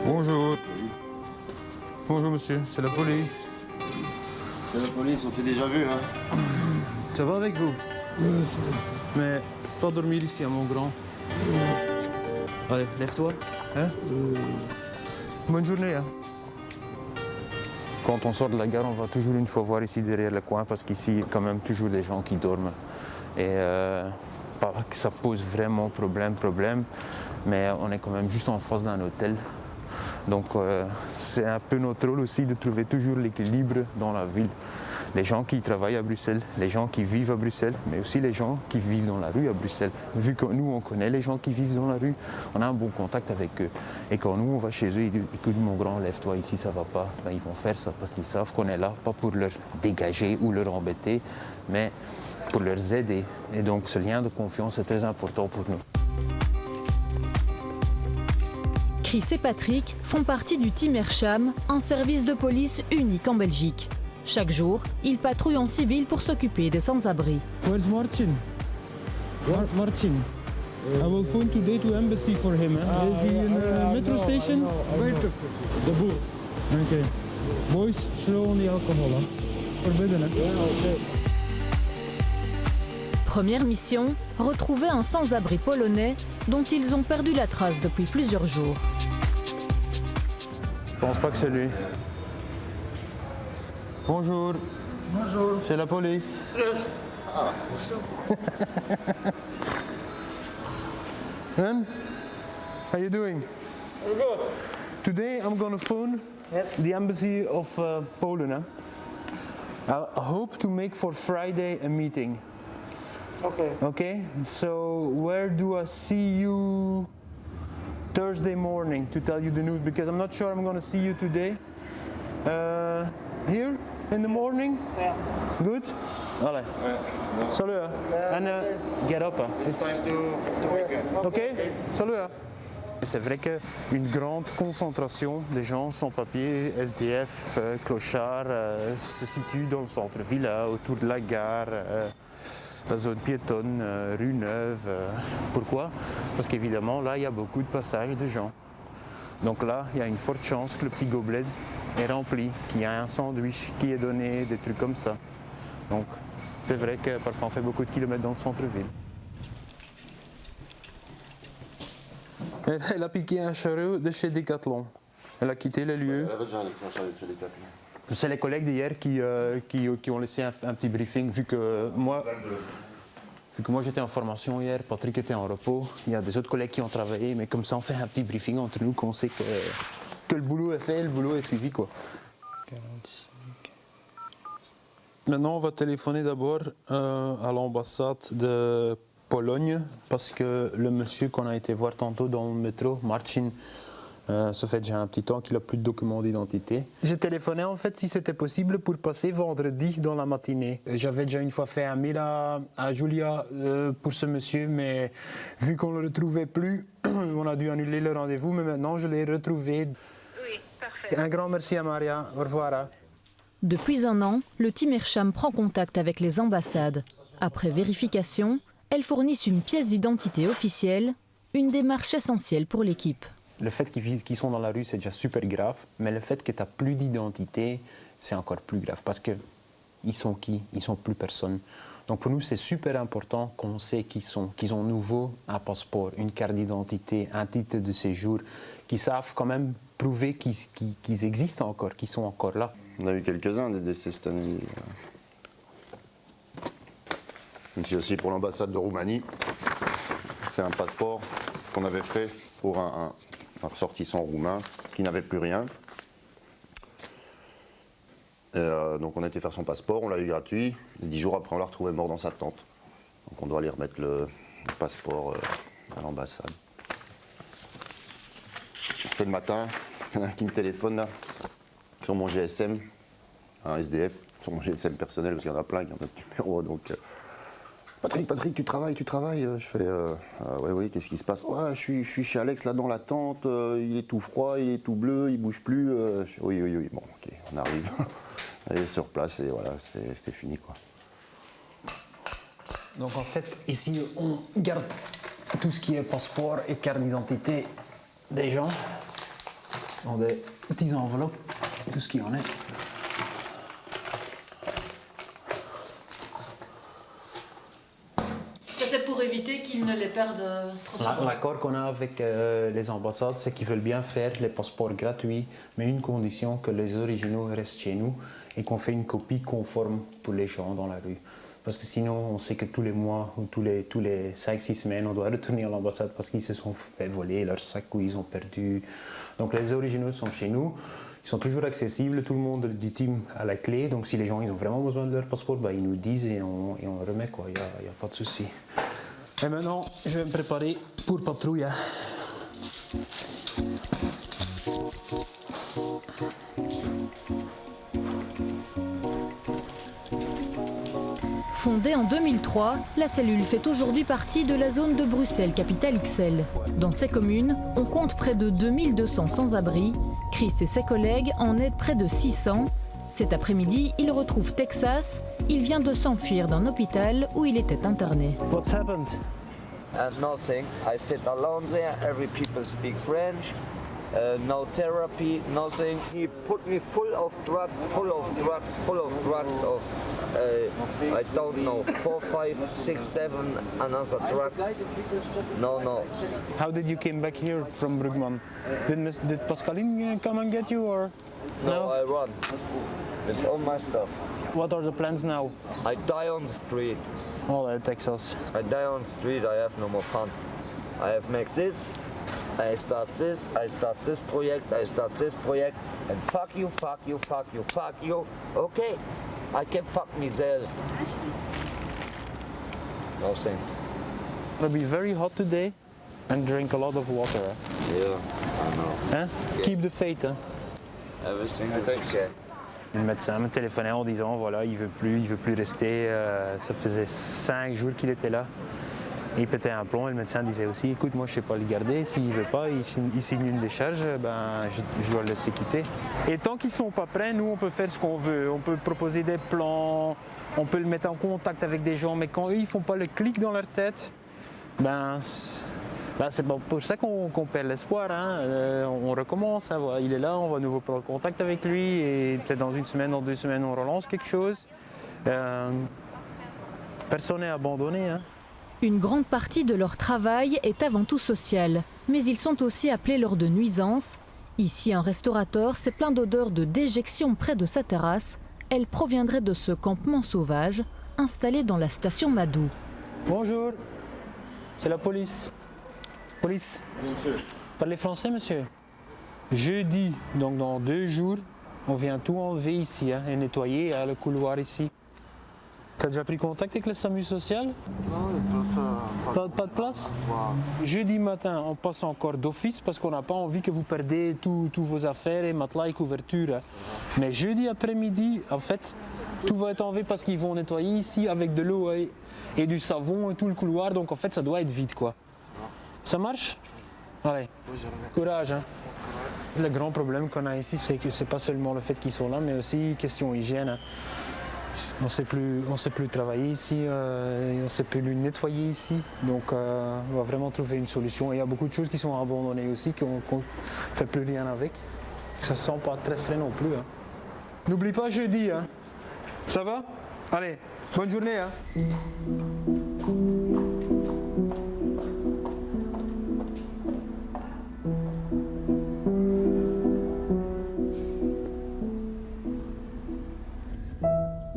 Bonjour. Bonjour monsieur, c'est la police. C'est la police, on s'est déjà vu, hein. Ça va avec vous? Mais pas dormir ici, hein, mon grand. Allez, lève-toi. Hein? Bonne journée. Hein? Quand on sort de la gare, on va toujours une fois voir ici derrière le coin parce qu'ici, il y a quand même toujours des gens qui dorment. Et pas que ça pose vraiment problème, mais on est quand même juste en face d'un hôtel. Donc c'est un peu notre rôle aussi de trouver toujours l'équilibre dans la ville. Les gens qui travaillent à Bruxelles, les gens qui vivent à Bruxelles, mais aussi les gens qui vivent dans la rue à Bruxelles. Vu que nous, on connaît les gens qui vivent dans la rue, on a un bon contact avec eux. Et quand nous, on va chez eux, ils disent « Écoute, mon grand, lève-toi, ici, ça va pas », ben, ils vont faire ça parce qu'ils savent qu'on est là, pas pour leur dégager ou leur embêter, mais pour leur aider. Et donc, ce lien de confiance est très important pour nous. Chris et Patrick font partie du Team Aircham, un service de police unique en Belgique. Chaque jour, ils patrouillent en civil pour s'occuper des sans-abri. Where's Martin? Martin. I will phone today to embassy for him. Is he in the metro station? Wait. The book. Okay. Boys, slow on the alcohol. Forbidden. Première mission, retrouver un sans-abri polonais dont ils ont perdu la trace depuis plusieurs jours. Je pense pas que c'est lui. Bonjour. Bonjour. C'est la police. Yes. Man, how you doing? Good. Today I'm gonna phone the embassy of Poland. I hope to make for Friday a meeting. Okay. Okay, so where do I see you Thursday morning to tell you the news? Because I'm not sure I'm going to see you today. Here in the morning? Yeah. Good? Allez. Salut. And get up. It's time to weekend. Okay? Salut. C'est vrai qu'une grande concentration des gens sans papier, SDF, clochards, se situe dans le centre-ville, autour de la gare. La zone piétonne, rue Neuve. Pourquoi? Parce qu'évidemment, là, il y a beaucoup de passages de gens. Donc là, il y a une forte chance que le petit gobelet est rempli, qu'il y a un sandwich qui est donné, des trucs comme ça. Donc, c'est vrai que parfois, on fait beaucoup de kilomètres dans le centre-ville. Elle a piqué un chariot de chez Decathlon. Elle a quitté les lieux. Elle avait déjà un chariot de chez Decathlon. C'est les collègues d'hier qui ont laissé un petit briefing, vu que moi j'étais en formation hier, Patrick était en repos, il y a des autres collègues qui ont travaillé, mais comme ça on fait un petit briefing entre nous, qu'on sait que le boulot est fait, le boulot est suivi, quoi. 45. Maintenant on va téléphoner d'abord à l'ambassade de Pologne, parce que le monsieur qu'on a été voir tantôt dans le métro, Marcin, ça fait déjà un petit temps qu'il n'a plus de documents d'identité. J'ai téléphoné en fait si c'était possible pour passer vendredi dans la matinée. J'avais déjà une fois fait un mail à Julia pour ce monsieur, mais vu qu'on ne le retrouvait plus, on a dû annuler le rendez-vous, mais maintenant je l'ai retrouvé. Oui, parfait. Un grand merci à Maria, au revoir. Depuis un an, le Team Aircham prend contact avec les ambassades. Après vérification, elles fournissent une pièce d'identité officielle, une démarche essentielle pour l'équipe. Le fait qu'ils sont dans la rue, c'est déjà super grave, mais le fait que tu n'as plus d'identité, c'est encore plus grave, parce qu'ils sont qui? Ils sont plus personne. Donc pour nous, c'est super important qu'on sait qui sont, qu'ils ont nouveau un passeport, une carte d'identité, un titre de séjour, qu'ils savent quand même prouver qu'ils existent encore, qu'ils sont encore là. On a eu quelques-uns des décès cette année. Ici aussi pour l'ambassade de Roumanie. C'est un passeport qu'on avait fait pour un ressortissant roumain qui n'avait plus rien. Et donc on a été faire son passeport, on l'a eu gratuit. Et 10 jours après, on l'a retrouvé mort dans sa tente. Donc on doit aller remettre le passeport à l'ambassade. C'est le matin, il y en a un qui me téléphone là, sur mon GSM, un SDF, sur mon GSM personnel, parce qu'il y en a plein qui ont notre numéro. Donc, Patrick, tu travailles. Je fais, oui, qu'est-ce qui se passe? Ouais, je suis chez Alex là dans la tente, il est tout froid, il est tout bleu, il bouge plus. Oui, bon, ok, on arrive. Allez sur place et voilà, c'était fini quoi. Donc en fait, ici, on garde tout ce qui est passeport et carte d'identité des gens. Dans des petites enveloppes, tout ce qu'il y en est. C'est pour éviter qu'ils ne les perdent trop souvent. L'accord qu'on a avec les ambassades, c'est qu'ils veulent bien faire les passeports gratuits, mais une condition, que les originaux restent chez nous et qu'on fait une copie conforme pour les gens dans la rue. Parce que sinon, on sait que tous les mois ou tous les 5-6 semaines, on doit retourner à l'ambassade parce qu'ils se sont fait voler leur sac ou ils ont perdu. Donc les originaux sont chez nous, ils sont toujours accessibles, tout le monde du team a la clé. Donc si les gens ils ont vraiment besoin de leur passeport, bah, ils nous disent et on remet, quoi. Il n'y a pas de souci. Et maintenant, je vais me préparer pour patrouille. Fondée en 2003, la cellule fait aujourd'hui partie de la zone de Bruxelles, capitale XL. Dans ces communes, on compte près de 2200 sans-abri. Chris et ses collègues en aident près de 600. Cet après-midi, il retrouve Texas. Il vient de s'enfuir d'un hôpital où il était interné. What's happened? Nothing. I sit alone there. Every people speak French. No therapy, nothing. He put me full of drugs. Of I don't know, 4, 5, 6, 7 another drugs. No. How did you came back here from Brugman? Did Pascaline come and get you or? No, I run. It's all my stuff. What are the plans now? I die on the street. Oh, Texas. I die on the street. I have no more fun. I have make this. I start this project, and fuck you. Okay, I can fuck myself. No thanks. It'll be very hot today and drink a lot of water. Yeah, I know. Hein? Keep the faith. Hein? Everything is okay. Le médecin me téléphonait en disant voilà, il veut plus rester. Ça faisait 5 jours qu'il était là. Il pétait un plomb et le médecin disait aussi écoute, moi je ne sais pas le garder, s'il ne veut pas, il signe une décharge, ben, je dois le laisser quitter. Et tant qu'ils ne sont pas prêts, nous on peut faire ce qu'on veut, on peut proposer des plans, on peut le mettre en contact avec des gens, mais quand eux ils ne font pas le clic dans leur tête, ben c'est pour ça qu'on perd l'espoir. Hein. On recommence, hein, voilà. Il est là, on va à nouveau prendre contact avec lui et peut-être dans une semaine, dans 2 semaines on relance quelque chose. Personne n'est abandonné. Hein. Une grande partie de leur travail est avant tout social, mais ils sont aussi appelés lors de nuisances. Ici, un restaurateur s'est plaint d'odeurs de déjection près de sa terrasse. Elle proviendrait de ce campement sauvage installé dans la station Madou. Bonjour, c'est la police. Police. Monsieur. Parlez français, monsieur? Jeudi, donc dans 2 jours, on vient tout enlever ici hein, et nettoyer le couloir ici. T'as déjà pris contact avec le SAMU social? Non, pas de place? Jeudi matin, on passe encore d'office parce qu'on n'a pas envie que vous perdez tous vos affaires et matelas et couvertures. Hein. Mais jeudi après-midi, en fait, tout va être enlevé parce qu'ils vont nettoyer ici avec de l'eau et du savon et tout le couloir. Donc en fait, ça doit être vide, quoi. Ça marche? Allez, courage. Hein. Le grand problème qu'on a ici, c'est que c'est pas seulement le fait qu'ils sont là, mais aussi question hygiène. Hein. On ne sait plus travailler ici, on ne sait plus nettoyer ici, donc on va vraiment trouver une solution. Et il y a beaucoup de choses qui sont abandonnées aussi, qu'on ne fait plus rien avec. Ça ne sent pas très frais non plus. Hein. N'oublie pas jeudi, hein. Ça va? Allez, bonne journée. Hein.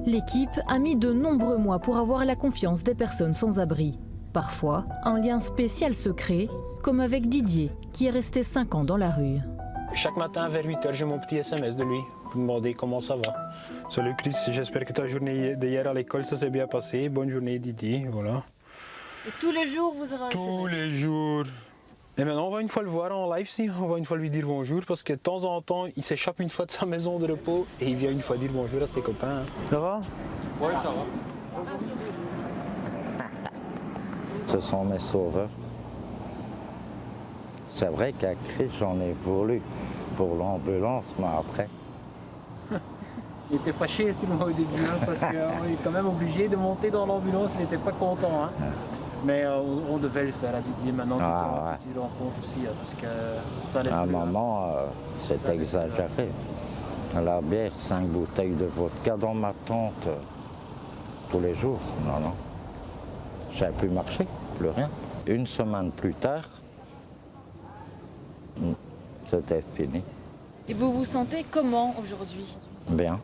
L'équipe a mis de nombreux mois pour avoir la confiance des personnes sans abri. Parfois, un lien spécial se crée, comme avec Didier, qui est resté 5 ans dans la rue. Chaque matin vers 8h, j'ai mon petit SMS de lui pour me demander comment ça va. Salut Chris, j'espère que ta journée d'hier à l'école, ça s'est bien passé. Bonne journée Didier, voilà. Et tous les jours, vous avez un SMS? Tous les jours. Et maintenant, on va une fois le voir en live, si. On va une fois lui dire bonjour, parce que de temps en temps, il s'échappe une fois de sa maison de repos et il vient une fois dire bonjour à ses copains. Ça va? Oui, ça va. Ce sont mes sauveurs. C'est vrai qu'à Chris, j'en ai voulu pour l'ambulance, mais après... Il était fâché sinon au début, hein, parce qu'on est quand même obligé de monter dans l'ambulance, il n'était pas content. Hein. Mais on devait le faire à Didier maintenant. Ah, tu te rends compte aussi, parce que ça allait À un plus, hein. moment, c'est exagéré. La bière, 5 bouteilles de vodka dans ma tente, tous les jours. Non, non. J'avais plus marché, plus rien. Une semaine plus tard, c'était fini. Et vous vous sentez comment aujourd'hui? Bien.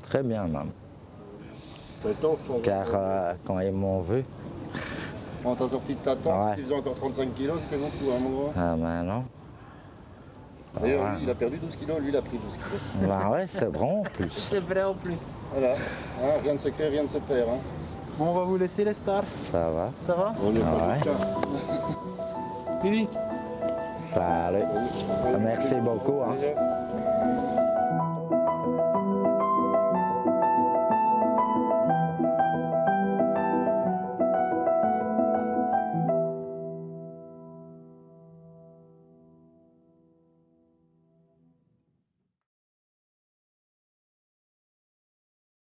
Très bien même. Car quand ils m'ont vu, Quand t'as sorti de ta tente, Ouais. si tu faisais encore 35 kilos, c'était beaucoup, hein, mon gros. ah ben non. D'ailleurs, Ouais. lui, il a perdu 12 kilos, lui, il a pris 12 kilos. Ben ouais, c'est vrai en plus. C'est vrai en plus. Voilà. Hein, rien ne se crée, rien ne se perd. Hein. Bon, on va vous laisser les stars. Ça va. Ça va? On est Ah pas ouais. du cas. Lily? Salut. Merci beaucoup. Hein. Déjà.